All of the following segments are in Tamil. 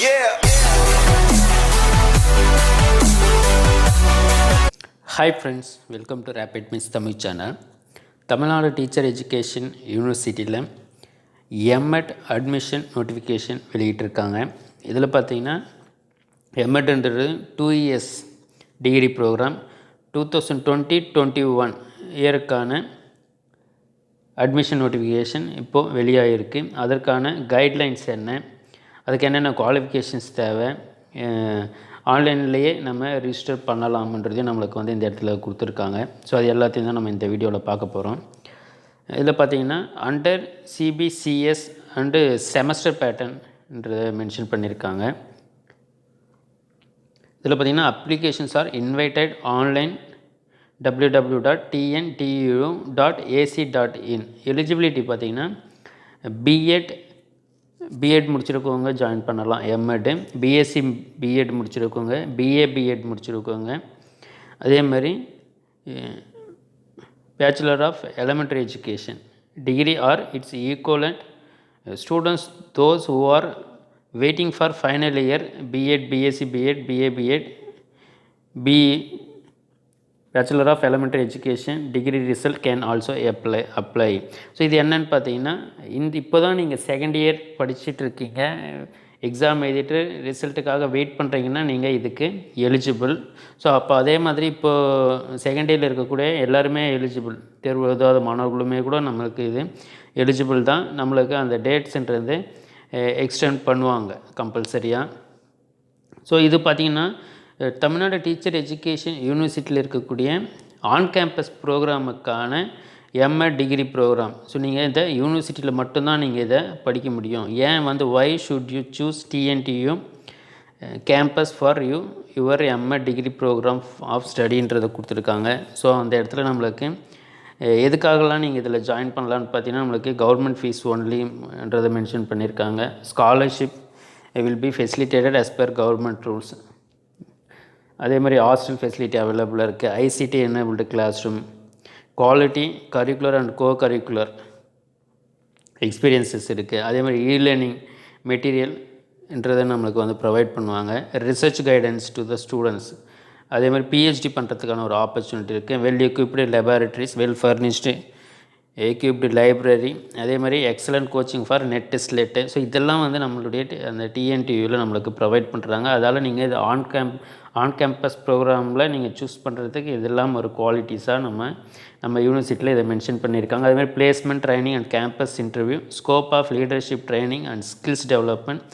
Yeah. Hi friends, welcome to Rapid Miss Tamil channel. Tamil Nadu teacher education யூனிவர்சிட்டியில் எம்எட் அட்மிஷன் நோட்டிஃபிகேஷன் வெளியிட்டிருக்காங்க. இதில் பார்த்தீங்கன்னா எம்எட்ன்றது 2 years degree program 2020-21 இயருக்கான admission notification இப்போது வெளியாகிருக்கு. அதற்கான கைட்லைன்ஸ் என்ன, அதுக்கு என்னென்ன குவாலிஃபிகேஷன்ஸ் தேவை, ஆன்லைன்லேயே நம்ம ரிஜிஸ்டர் பண்ணலாம்ன்றதையும் நம்மளுக்கு வந்து இந்த இடத்துல கொடுத்துருக்காங்க. ஸோ அது எல்லாத்தையும் தான் நம்ம இந்த வீடியோவில் பார்க்க போகிறோம். இதில் பார்த்திங்கன்னா அண்டர் சிபிசிஎஸ் அண்டு செமஸ்டர் பேட்டர்ன்றதை மென்ஷன் பண்ணியிருக்காங்க. இதில் பார்த்திங்கன்னா applications are invited online www.tntu.ac.in. Eligibility பார்த்திங்கன்னா பிஎட் முடிச்சிருக்கவங்க ஜாயின் பண்ணலாம். எம்எட், பிஎஸ்சி பிஎட் முடிச்சிருக்கவங்க, பிஎட் முடிச்சிருக்கவங்க, அதே மாதிரி bachelor of elementary education degree or its equivalent students those who are waiting for final year B Ed, B Sc B Ed, B Ed, bachelor of elementary education degree result can also apply. So இது என்னென்னு பார்த்தீங்கன்னா, இப்போ தான் நீங்கள் செகண்ட் இயர் படிச்சுட்டு இருக்கீங்க, எக்ஸாம் எழுதிட்டு ரிசல்ட்டுக்காக வெயிட் பண்ணுறீங்கன்னா நீங்கள் இதுக்கு எலிஜிபிள். ஸோ அப்போ அதே மாதிரி இப்போது செகண்ட் இயரில் இருக்கக்கூடிய எல்லாருமே எலிஜிபிள், தேர்வு எழுதாத மாணவர்களுமே கூட நம்மளுக்கு இது எலிஜிபிள் தான். நம்மளுக்கு அந்த டேட்ஸுன்றது எக்ஸ்டெண்ட் பண்ணுவாங்க கம்பல்சரியாக. ஸோ இது பார்த்திங்கன்னா தமிழ்நாடு டீச்சர் எஜுகேஷன் யூனிவர்சிட்டியில் இருக்கக்கூடிய ஆன் கேம்பஸ் ப்ரோக்ராமுக்கான எம்எட் டிகிரி ப்ரோக்ராம். ஸோ நீங்கள் இந்த யூனிவர்சிட்டியில் மட்டும்தான் நீங்கள் இதை படிக்க முடியும். ஏன் வந்து why should you choose TNTU campus for your M Ed degree programme of ஸ்டடின்றதை கொடுத்துருக்காங்க. ஸோ அந்த இடத்துல நம்மளுக்கு எதுக்காகலாம் நீங்கள் இதில் ஜாயின் பண்ணலான்னு பார்த்தீங்கன்னா, நம்மளுக்கு கவர்மெண்ட் ஃபீஸ் ஒன்லின்றதை மென்ஷன் பண்ணியிருக்காங்க. Scholarship will be facilitated as per government rules. அதே மாதிரி ஹாஸ்டல் ஃபெசிலிட்டி அவைலபிளாக இருக்குது. ICT enabled classroom, quality curricular and co curricular experiences இருக்குது. அதே மாதிரி லேர்னிங் மெட்டீரியல்ன்றதை நம்மளுக்கு வந்து ப்ரொவைட் பண்ணுவாங்க. Research guidance to the students, அதே மாதிரி பிஹெச்டி பண்ணுறதுக்கான ஒரு ஆப்பர்ச்சுனிட்டி இருக்குது. Well equipped laboratories, well furnished equipped library, அதே மாதிரி excellent coaching for NET SLET. So இதெல்லாம் வந்து நம்மளுடைய அந்த டிஎன்டியூவில் நம்மளுக்கு ப்ரொவைட் பண்ணுறாங்க. அதால் நீங்கள் இது ஆன் கேம்பஸ் ப்ரோக்ராமில் நீங்கள் சூஸ் பண்ணுறதுக்கு இதெல்லாம் ஒரு குவாலிட்டிஸாக நம்ம யூனிவர்சிட்டியில் இதை மென்ஷன் பண்ணியிருக்காங்க. அதே மாதிரி placement training and campus interview, scope of leadership training and skills development,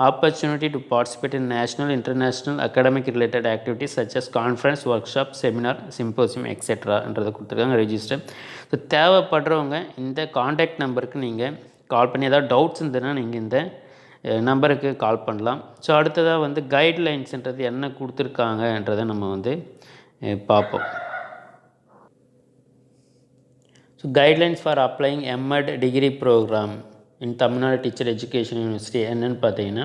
opportunity to participate in national, international, academic related activities such as conference, workshop, seminar, symposium, etc.ன்றதை கொடுத்துருக்காங்க. ரெஜிஸ்டர். ஸோ தேவைப்படுறவங்க இந்த காண்டாக்ட் நம்பருக்கு நீங்கள் கால் பண்ணி ஏதாவது டவுட்ஸ் இருந்ததுன்னா நீங்கள் இந்த நம்பருக்கு கால் பண்ணலாம். ஸோ அடுத்ததாக வந்து கைட்லைன்ஸுன்றது என்ன கொடுத்துருக்காங்கன்றதை நம்ம வந்து பார்ப்போம். So guidelines for அப்ளைங் MEd degree program in Tamil Nadu teacher education university என்னென்னு பார்த்தீங்கன்னா,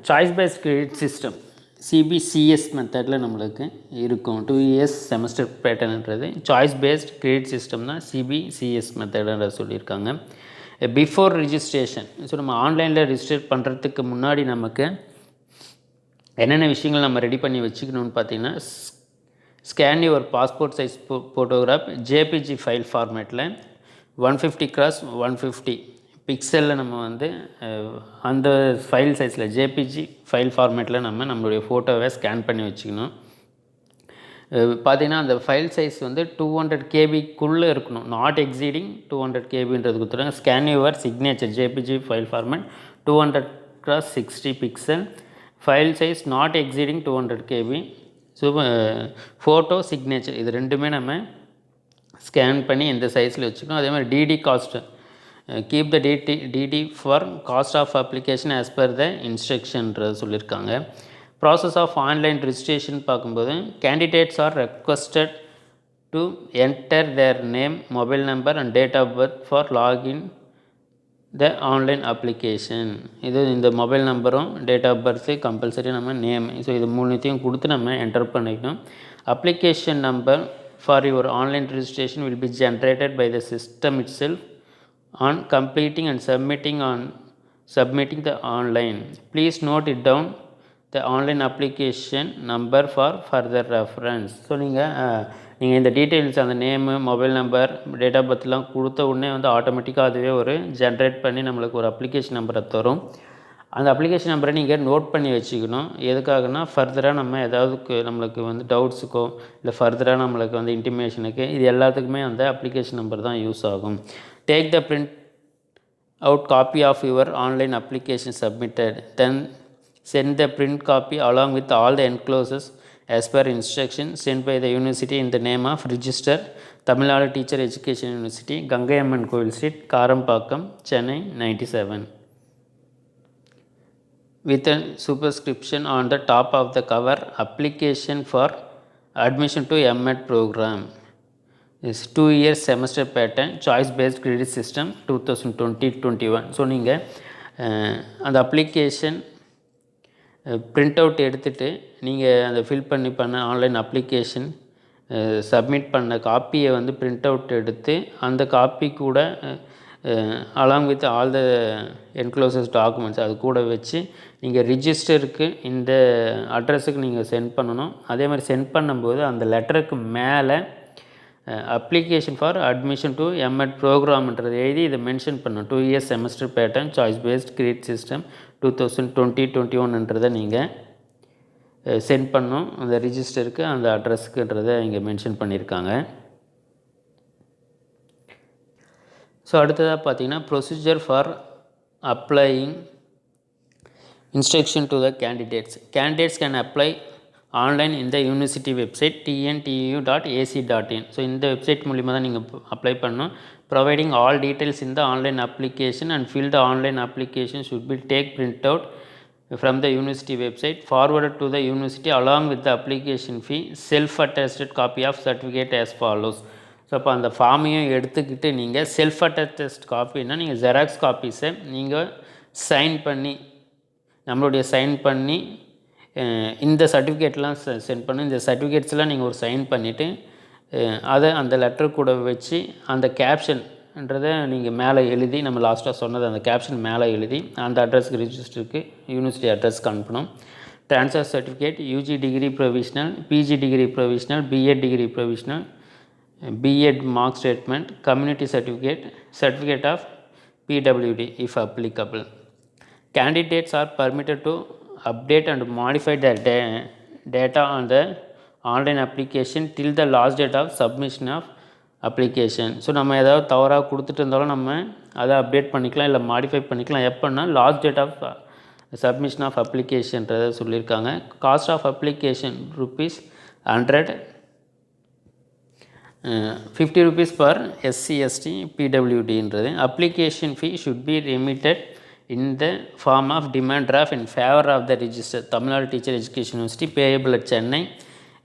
choice based credit system CBCS மெத்தடில் நம்மளுக்கு இருக்கும். 2 years semester பேட்டர்ன்றது choice based credit system தான் சிபிசிஎஸ் மெத்தடுன்ற சொல்லியிருக்காங்க. பிஃபோர் ரிஜிஸ்ட்ரேஷன், ஸோ நம்ம ஆன்லைனில் ரிஜிஸ்டர் பண்ணுறதுக்கு முன்னாடி நமக்கு என்னென்ன விஷயங்கள் நம்ம ரெடி பண்ணி வச்சுக்கணும்னு பார்த்தீங்கன்னா, scan your passport size photograph JPG file ஃபார்மேட்டில் 150x150 பிக்சலில் நம்ம வந்து அந்த ஃபைல் சைஸில் ஜேபிஜி ஃபைல் ஃபார்மேட்டில் நம்மளுடைய ஃபோட்டோவை ஸ்கேன் பண்ணி வச்சுக்கணும். பார்த்திங்கன்னா அந்த ஃபைல் சைஸ் வந்து 200 KBக்குள்ளே இருக்கணும், நாட் எக்ஸீடிங் 200 KBன்றது கொடுத்துருங்க. Scan your signature JPG file format 200x60 pixel, file size not exceeding 200 KB. So photo signature இது ரெண்டுமே நம்ம ஸ்கேன் பண்ணி இந்த சைஸில் வச்சுக்கணும். அதே மாதிரி DD cost, keep the DD for cost of application as per the இன்ஸ்ட்ரக்ஷன்றது சொல்லியிருக்காங்க. ப்ராசஸ் ஆஃப் ஆன்லைன் ரிஜிஸ்ட்ரேஷன் பார்க்கும்போது, candidates are requested to enter their name, mobile number and date of birth for login the online application. இது இந்த மொபைல் நம்பரும் டேட் ஆஃப் பர்த்து கம்பல்சரி நம்ம நேம், ஸோ இது மூணுத்தையும் கொடுத்து நம்ம என்டர் பண்ணிக்கணும். Application number for your online registration will be generated by the system itself on completing and submitting on submitting the online. Please note it down the online application number for further reference. So நீங்கள் இந்த டீட்டெயில்ஸ் அந்த name mobile number date of பர்த்லாம் கொடுத்த உடனே வந்து ஆட்டோமேட்டிக்காக அதுவே ஒரு ஜென்ரேட் பண்ணி நம்மளுக்கு ஒரு அப்ளிகேஷன் நம்பரை தரும். அந்த அப்ளிகேஷன் நம்பரை நீங்கள் நோட் பண்ணி வச்சுக்கணும். எதுக்காகனா ஃபர்தராக நம்ம ஏதாவது நம்மளுக்கு வந்து டவுட்ஸுக்கோ இல்லை ஃபர்தராக நம்மளுக்கு வந்து இன்டிமேஷனுக்கு இது எல்லாத்துக்குமே அந்த அப்ளிகேஷன் நம்பர் தான் யூஸ் ஆகும். Take the print out copy of your online application submitted, then send the print copy along with all the enclosures as per instruction sent by the university in the name of register Tamil Nadu Teacher Education University, Gangai Amman Kovil Street, Karampakkam, Chennai 97, with a superscription on the top of the cover, application for admission to MEd program is 2 years semester pattern, choice based credit system 2020-21. So நீங்கள் அந்த அப்ளிகேஷன் பிரிண்ட் அவுட் எடுத்துகிட்டு நீங்கள் அந்த ஃபில் பண்ண ஆன்லைன் அப்ளிகேஷன் சப்மிட் பண்ண காப்பியை வந்து பிரிண்ட் அவுட் எடுத்து அந்த காப்பி கூட along with all the encloses documents அது கூட வச்சு நீங்கள் ரிஜிஸ்டருக்கு இந்த அட்ரஸுக்கு நீங்கள் சென்ட் பண்ணணும். அதே மாதிரி சென்ட் பண்ணும்போது அந்த லெட்டருக்கு மேலே application for admission to MEd ப்ரோக்ராம்ன்றது எழுதி இதை மென்ஷன் பண்ணணும். 2 years semester pattern, choice based credit system 2020-21ன்றதை நீங்கள் சென்ட் பண்ணணும் அந்த ரிஜிஸ்டருக்கு அந்த அட்ரஸுக்குன்றதை இங்கே மென்ஷன் பண்ணியிருக்காங்க. ஸோ அடுத்ததாக பார்த்தீங்கன்னா procedure for applying instruction to the candidates can apply online இந்த யூனிவர்சிட்டி வெப்சைட் tntu.ac.in. ஸோ இந்த வெப்சைட் மூலிமா தான் நீங்கள் அப்ளை பண்ணணும். ப்ரொவைடிங் ஆல் டீட்டெயில்ஸ் இந்த online application and fill the online application should be take print out from the university website forwarded to the university along with the application fee, self attested copy of certificate as follows. So அப்போ அந்த ஃபார்மையும் எடுத்துக்கிட்டு நீங்கள் செல்ஃப் அட்டஸ்ட் காப்பின்னா நீங்கள் ஜெராக்ஸ் காப்பீஸை நீங்கள் சைன் பண்ணி நம்மளுடைய சைன் பண்ணி இந்த சர்டிஃபிகேட்லாம் சென்ட் பண்ணி இந்த சர்டிஃபிகேட்ஸ்லாம் நீங்கள் ஒரு சைன் பண்ணிவிட்டு அதை அந்த லெட்டர் கூட வச்சு அந்த கேப்ஷன்ன்றதை நீங்கள் மேலே எழுதி நம்ம லாஸ்ட்டாக சொன்னது அந்த கேப்ஷன் மேலே எழுதி அந்த அட்ரஸ்க்கு ரிஜிஸ்டருக்கு யூனிவர்சிட்டி அட்ரஸ்க்கு அனுப்பணும். Transfer certificate, UG degree provisional, PG degree provisional, BEd degree provisional, BEd mark statement, community certificate of PWD if applicable. Candidates are permitted to update and modify their data on the online application till the last date of submission of application. So நம்ம ஏதாவது தவறாக கொடுத்துட்டு இருந்தாலும் நம்ம அதை அப்டேட் பண்ணிக்கலாம் இல்லை மாடிஃபை பண்ணிக்கலாம். எப்போன்னா last date of submission of அப்ளிகேஷன்றதை சொல்லியிருக்காங்க. Cost of application ₹100, 50 rupees per SC/ST PWDன்றது. Application fee should be remitted in the form of demand draft in favor of the register Tamil Nadu Teacher Education University payable at Chennai.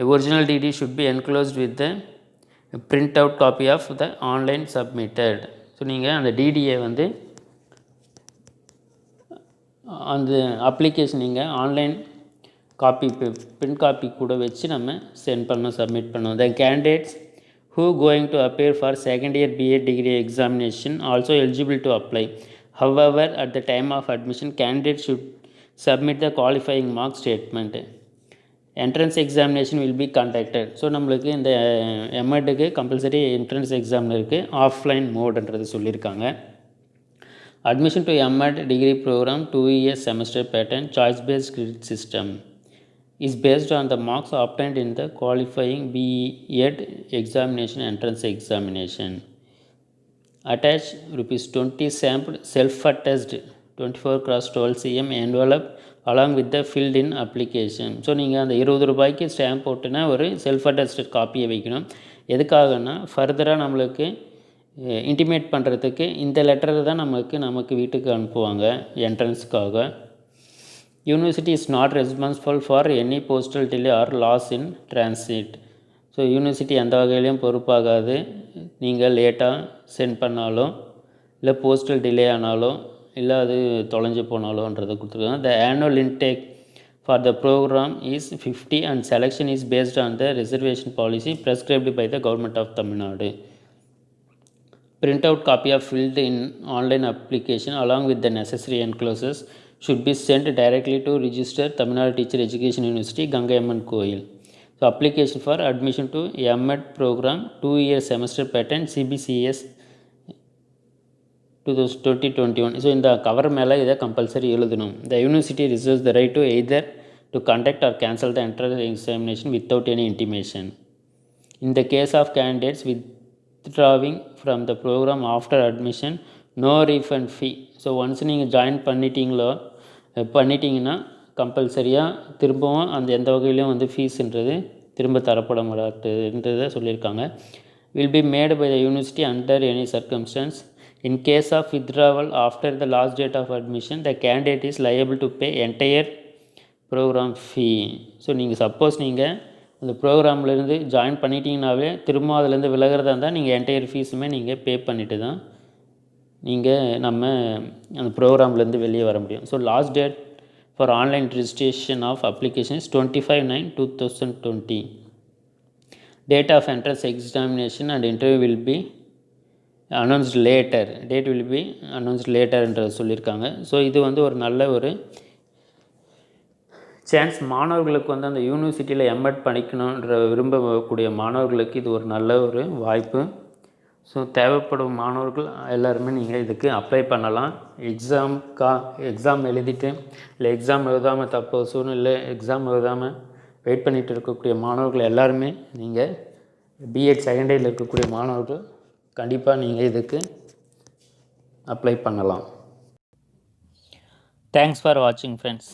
Original DD should be enclosed with the print out copy of the online submitted. So நீங்கள் அந்த டிடியை வந்து அந்த அப்ளிகேஷன் நீங்கள் ஆன்லைன் காப்பி பிரிண்ட் காப்பி கூட வச்சு நம்ம சென்ட் பண்ணோம் சப்மிட் பண்ணோம். The candidates who going to appear for second year BA degree examination also eligible to apply. However, at the time of admission, candidates should submit the qualifying mark statement. Entrance examination will be conducted. So நம்மளுக்கு இந்த MEdக்கு கம்பல்சரி என்ட்ரன்ஸ் எக்ஸாம் இருக்குது, ஆஃப்லைன் மோடுன்றது சொல்லியிருக்காங்க. Admission to MEd degree program 2 years semester pattern, choice based credit system is based on the marks obtained in the qualifying BEd examination entrance examination. Attach ₹20 stamped self-attested 24x12 cm envelope along with the filled in application. So நீங்கள் அந்த ₹20 ஸ்டாம்ப் போட்டுனா ஒரு செல்ஃப் அட்டஸ்டட் காப்பியை வைக்கணும். எதுக்காகனா ஃபர்தராக நம்மளுக்கு இன்டிமேட் பண்ணுறதுக்கு இந்த லெட்டரை தான் நமக்கு வீட்டுக்கு அனுப்புவாங்க என்ட்ரன்ஸுக்காக. University is not responsible for any postal delay or loss in transit. So university எந்த வகையிலையும் பொறுப்பாகாது. நீங்கள் லேட்டாக சென்ட் பண்ணாலும் இல்லை போஸ்டல் டிலே ஆனாலும் இல்லை அது தொலைஞ்சு போனாலோன்றதை கொடுத்துருக்காங்க. The annual intake for the program is 50 and selection is based on the reservation policy prescribed by the government of Tamil Nadu. Printout copy of filled in online application along with the necessary enclosures should be sent directly to register Tamil Nadu Teacher Education University, Gangaiamman Koil. So application for admission to MEd program 2-year semester pattern CBCS 2021. So இந்த கவர் மேலே இதை கம்பல்சரி எழுதணும். The university reserves the right to either to conduct or cancel the entrance examination without any intimation. In the case of candidates withdrawing from the program after admission, no refund fee. So once நீங்கள் ஜாயின் பண்ணிட்டீங்கன்னா கம்பல்சரியாக திரும்பவும் அந்த எந்த வகையிலையும் வந்து ஃபீஸுன்றது திரும்ப தரப்பட மாட்டாதுன்றதை சொல்லியிருக்காங்க. Will be made by the university under any circumstance. In case of withdrawal after the last date of admission, the candidate is liable to pay entire program fee. So நீங்கள் சப்போஸ் நீங்கள் அந்த ப்ரோக்ராம்லேருந்து ஜாயின் பண்ணிட்டீங்கன்னாவே திரும்ப அதுலேருந்து விலகிறதா இருந்தால் நீங்கள் என்டையர் ஃபீஸுமே நீங்கள் பே பண்ணிவிட்டு தான் நீங்கள் நம்ம அந்த ப்ரோக்ராம்லேருந்து வெளியே வர முடியும். So last date for online registration of application is 25/9/2020. Date of entrance examination and interview will be announced later. Date will be announced later என்று சொல்லியிருக்காங்க. ஸோ இது வந்து ஒரு நல்ல ஒரு சான்ஸ் மாணவர்களுக்கு வந்து அந்த யூனிவர்சிட்டியில் எம்எட் படிக்கணுன்ற விரும்பக்கூடிய மாணவர்களுக்கு இது ஒரு நல்ல ஒரு வாய்ப்பு. ஸோ தேவைப்படும் மாணவர்கள் எல்லாருமே நீங்கள் இதுக்கு அப்ளை பண்ணலாம். எக்ஸாம் எழுதிட்டு இல்லை எக்ஸாம் எழுதாமல் தப்பு சூழ்நிலை எக்ஸாம் எழுதாமல் வெயிட் பண்ணிகிட்டு இருக்கக்கூடிய மாணவர்கள் எல்லாருமே நீங்கள் பிஎட் செகண்ட் இயரில் இருக்கக்கூடிய மாணவர்கள் கண்டிப்பாக நீங்கள் இதுக்கு அப்ளை பண்ணலாம். தேங்க்ஸ் ஃபார் வாட்சிங் ஃப்ரெண்ட்ஸ்.